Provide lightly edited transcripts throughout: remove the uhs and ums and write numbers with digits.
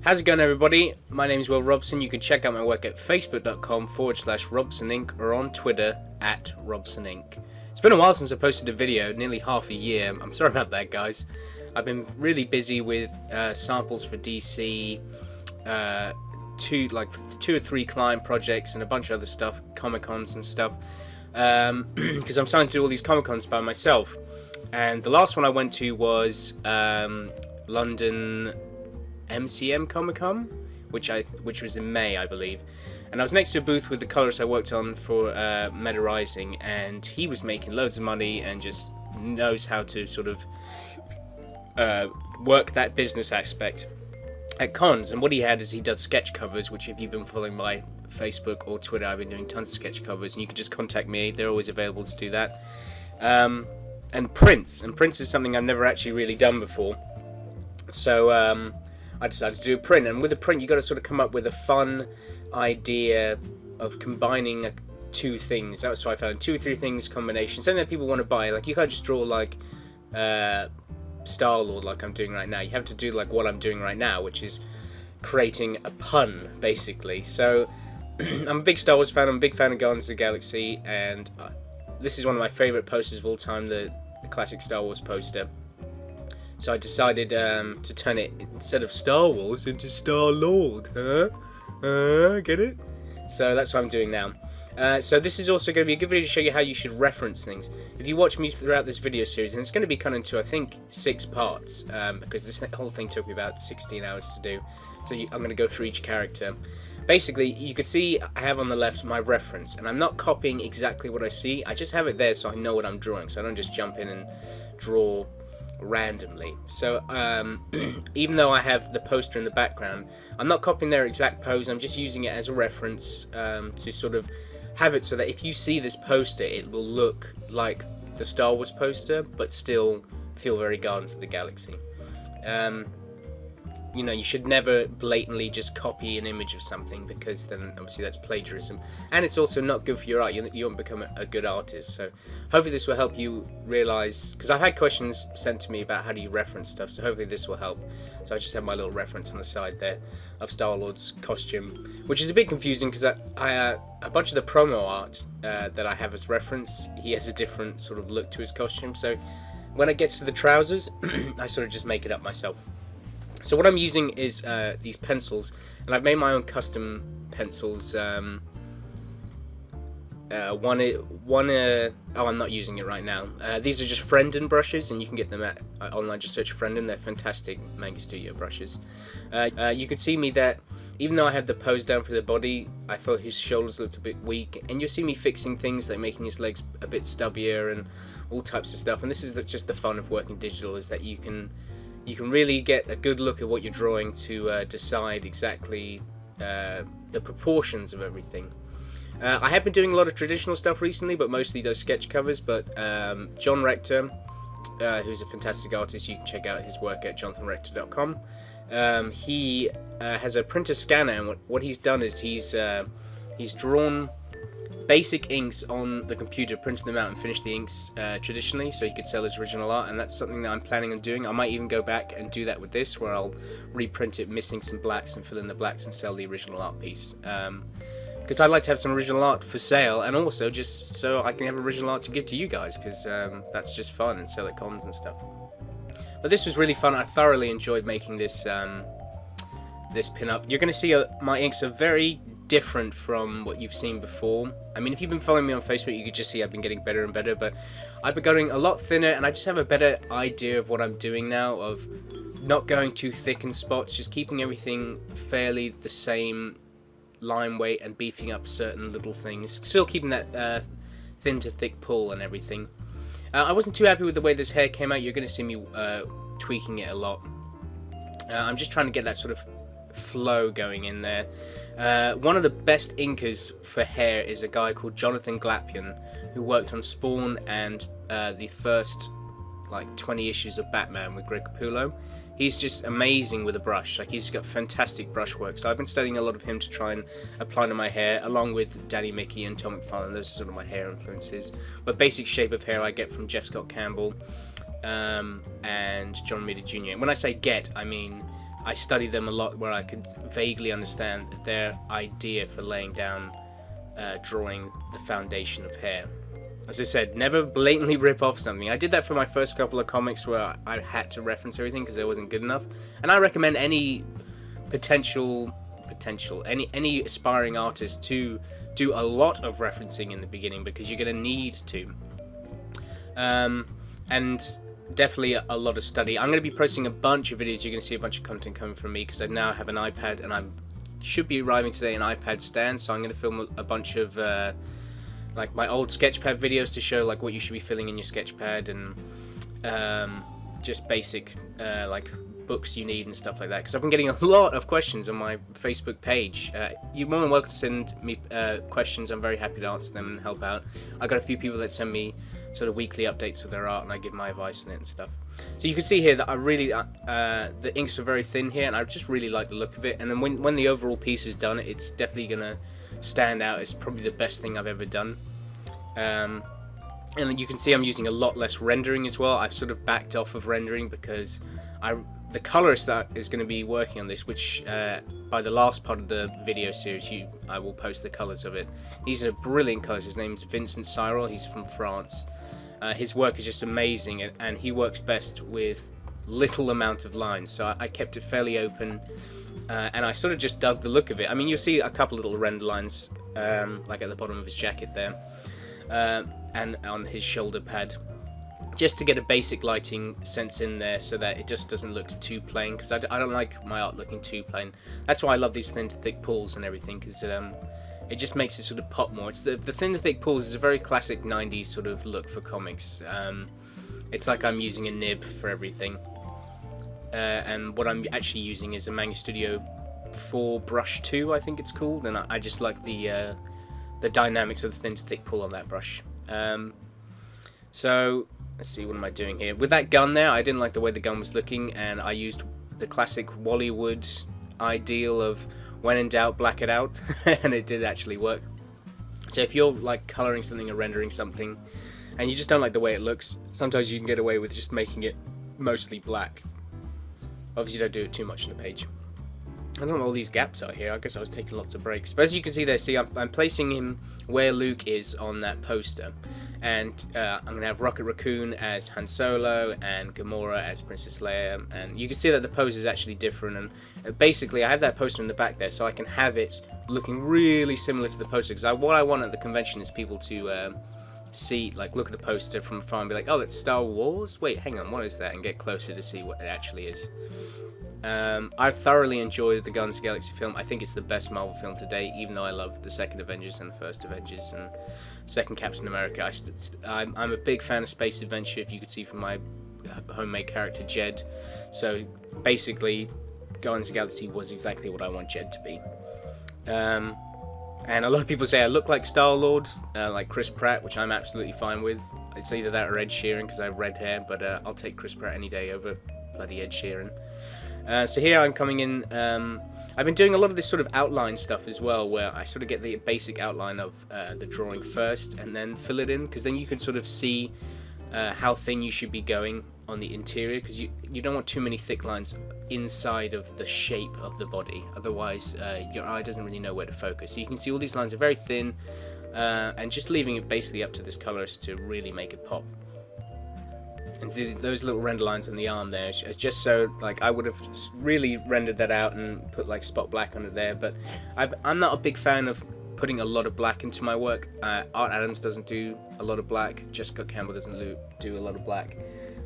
How's it going, everybody? My name is Will Robson. You can check out my work at facebook.com/Robson Inc. or on Twitter at Robson Inc. It's been a while since I posted a video, nearly half a year. I'm sorry about that, guys. I've been really busy with samples for DC, two or three client projects, and a bunch of other stuff, Comic Cons and stuff. Because I'm starting to do all these Comic Cons by myself. And the last one I went to was London MCM Comic Con, which was in May, I believe. And I was next to a booth with the colorist I worked on for Meta Rising, and he was making loads of money and just knows how to sort of work that business aspect at cons. And what he had is he does sketch covers, which if you've been following my Facebook or Twitter, I've been doing tons of sketch covers, and you can just contact me. They're always available to do that. And prints is something I've never actually really done before. So I decided to do a print, and with a print you got to sort of come up with a fun idea of combining two things. That's why I found 2 or 3 things combination, something that people want to buy. Like, you can't just draw like Star-Lord like I'm doing right now. You have to do like what I'm doing right now, which is creating a pun, basically. So I'm a big Star Wars fan. I'm a big fan of Guardians of the Galaxy, and this is one of my favorite posters of all time, the classic Star Wars poster. So I decided to turn it, instead of Star Wars, into Star-Lord. Get it? So that's what I'm doing now. So this is also going to be a good video to show you how you should reference things. If you watch me throughout this video series, and it's going to be cut into, I think, 6 parts, because this whole thing took me about 16 hours to do. So I'm going to go through each character. Basically, you can see I have on the left my reference, and I'm not copying exactly what I see. I just have it there so I know what I'm drawing, so I don't just jump in and draw randomly. So even though I have the poster in the background, I'm not copying their exact pose. I'm just using it as a reference to sort of have it so that if you see this poster, it will look like the Star Wars poster, but still feel very Guardians of the Galaxy. You know, you should never blatantly just copy an image of something, because then obviously that's plagiarism, and it's also not good for your art. You won't become a good artist. So hopefully this will help you realize, because I've had questions sent to me about how do you reference stuff, so hopefully this will help. So I just have my little reference on the side there of Star-Lord's costume, which is a bit confusing because a bunch of the promo art that I have as reference, he has a different sort of look to his costume. So when it gets to the trousers, I sort of just make it up myself. So what I'm using is these pencils, and I've made my own custom pencils. I'm not using it right now. These are just Frendon brushes, and you can get them at online. Just search Frendon. They're fantastic Manga Studio brushes. You could see me that even though I had the pose down for the body, I thought his shoulders looked a bit weak, and you'll see me fixing things like making his legs a bit stubbier and all types of stuff. And this is just the fun of working digital, is that you can really get a good look at what you're drawing to decide exactly the proportions of everything. I have been doing a lot of traditional stuff recently, but mostly those sketch covers. But John Rector, who's a fantastic artist, you can check out his work at jonathanrector.com. He has a printer scanner, and what he's done is he's drawn basic inks on the computer, printed them out and finished the inks traditionally, so he could sell his original art, and that's something that I'm planning on doing. I might even go back and do that with this, where I'll reprint it missing some blacks and fill in the blacks and sell the original art piece. Because I'd like to have some original art for sale, and also just so I can have original art to give to you guys, because that's just fun, and sell at cons and stuff. But this was really fun. I thoroughly enjoyed making this this pin-up. You're going to see my inks are very different from what you've seen before. I mean, if you've been following me on Facebook, you could just see I've been getting better and better, but I've been going a lot thinner, and I just have a better idea of what I'm doing now, of not going too thick in spots, just keeping everything fairly the same line weight and beefing up certain little things, still keeping that thin to thick pull and everything. I wasn't too happy with the way this hair came out. You're going to see me tweaking it a lot. I'm just trying to get that sort of flow going in there. One of the best inkers for hair is a guy called Jonathan Glapion, who worked on Spawn and the first like 20 issues of Batman with Greg Capullo. He's just amazing with a brush. Like, he's got fantastic brush work. So I've been studying a lot of him to try and apply to my hair, along with Danny Mickey and Tom McFarlane. Those are sort of my hair influences. But basic shape of hair I get from Jeff Scott Campbell and John Romita Jr. And when I say get, I mean I studied them a lot where I could vaguely understand their idea for laying down, drawing the foundation of hair. As I said, never blatantly rip off something. I did that for my first couple of comics where I had to reference everything because it wasn't good enough. And I recommend any any aspiring artist to do a lot of referencing in the beginning, because you're going to need to. And definitely a lot of study. I'm going to be posting a bunch of videos. You're going to see a bunch of content coming from me because I now have an iPad, and I should be arriving today an iPad stand. So I'm going to film a bunch of like my old Sketchpad videos to show like what you should be filling in your Sketchpad, and just basic like books you need and stuff like that, because I've been getting a lot of questions on my Facebook page. You're more than welcome to send me questions. I'm very happy to answer them and help out. I got a few people that send me sort of weekly updates of their art, and I give my advice on it and stuff. So you can see here that I really the inks are very thin here, and I just really like the look of it. And then when the overall piece is done, it's definitely gonna stand out. It's probably the best thing I've ever done. And you can see I'm using a lot less rendering as well. I've sort of backed off of rendering because the colorist that is going to be working on this, which by the last part of the video series I will post the colors of it. He's a brilliant colorist. His name's Vincent Cyril. He's from France. His work is just amazing, and he works best with little amount of lines, so I kept it fairly open, and I sort of just dug the look of it. I mean, you'll see a couple little render lines like at the bottom of his jacket there, and on his shoulder pad, just to get a basic lighting sense in there so that it just doesn't look too plain, because I don't like my art looking too plain. That's why I love these thin to thick pulls and everything, because it just makes it sort of pop more. It's the thin to thick pulls is a very classic 90s sort of look for comics. It's like I'm using a nib for everything, and what I'm actually using is a Manga Studio 4 Brush 2, I think it's called, and I just like the dynamics of the thin to thick pull on that brush. So let's see, what am I doing here? With that gun there, I didn't like the way the gun was looking, and I used the classic Wallywood ideal of when in doubt, black it out, and it did actually work. So if you're like coloring something or rendering something, and you just don't like the way it looks, sometimes you can get away with just making it mostly black. Obviously don't do it too much on the page. I don't know what all these gaps are here. I guess I was taking lots of breaks. But as you can see there, I'm placing him where Luke is on that poster. And I'm going to have Rocket Raccoon as Han Solo and Gamora as Princess Leia. And you can see that the pose is actually different. And basically, I have that poster in the back there so I can have it looking really similar to the poster. Because what I want at the convention is people to see, like, look at the poster from afar and be like, oh, that's Star Wars? Wait, hang on, what is that? And get closer to see what it actually is. I thoroughly enjoyed the Guardians of the Galaxy film. I think it's the best Marvel film to date, even though I love the second Avengers and the first Avengers and second Captain America. I'm a big fan of space adventure, if you could see from my homemade character Jed. So basically, Guardians of the Galaxy was exactly what I want Jed to be. And a lot of people say I look like Star-Lord, like Chris Pratt, which I'm absolutely fine with. It's either that or Ed Sheeran, because I have red hair, but I'll take Chris Pratt any day over bloody Ed Sheeran. So here I'm coming in, I've been doing a lot of this sort of outline stuff as well, where I sort of get the basic outline of the drawing first and then fill it in, because then you can sort of see how thin you should be going on the interior, because you don't want too many thick lines inside of the shape of the body, otherwise your eye doesn't really know where to focus. So you can see all these lines are very thin, and just leaving it basically up to this colorist to really make it pop. And those little render lines on the arm there, just so, like, I would have really rendered that out and put like spot black under there, but I'm not a big fan of putting a lot of black into my work. Art Adams doesn't do a lot of black, Jessica Campbell doesn't do a lot of black,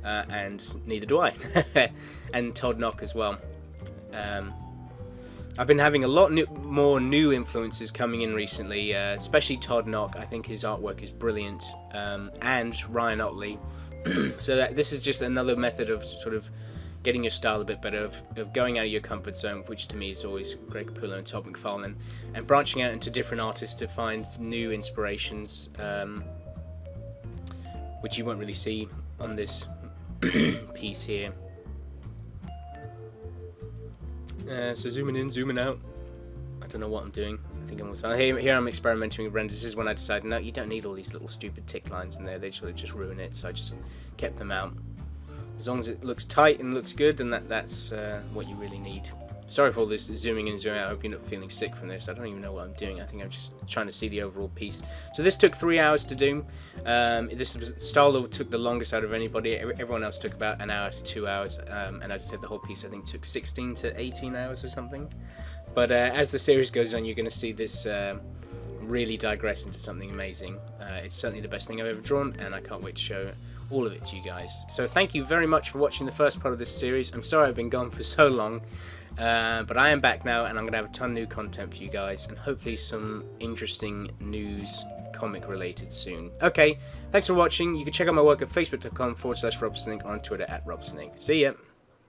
and neither do I, and Todd Knock as well. I've been having a lot more new influences coming in recently, especially Todd Knock. I think his artwork is brilliant, and Ryan Otley. So this is just another method of sort of getting your style a bit better, of going out of your comfort zone, which to me is always Greg Capullo and Todd McFarlane, and branching out into different artists to find new inspirations, which you won't really see on this piece here. So zooming in, zooming out. I don't know what I'm doing. I think here I'm experimenting with renders. This is when I decided, no, you don't need all these little stupid tick lines in there. They just ruin it. So I just kept them out. As long as it looks tight and looks good, then that's what you really need. Sorry for all this zooming in and zooming out. I hope you're not feeling sick from this. I don't even know what I'm doing. I think I'm just trying to see the overall piece. So this took 3 hours to do. This was style that took the longest out of anybody. Everyone else took about an hour to 2 hours. And as I said, the whole piece I think took 16 to 18 hours or something. But as the series goes on, you're going to see this really digress into something amazing. It's certainly the best thing I've ever drawn, and I can't wait to show all of it to you guys. So thank you very much for watching the first part of this series. I'm sorry I've been gone for so long. But I am back now, and I'm going to have a ton of new content for you guys, and hopefully some interesting news, comic related soon. Okay, thanks for watching. You can check out my work at facebook.com/RobsonInc or on Twitter @RobsonInc. See ya!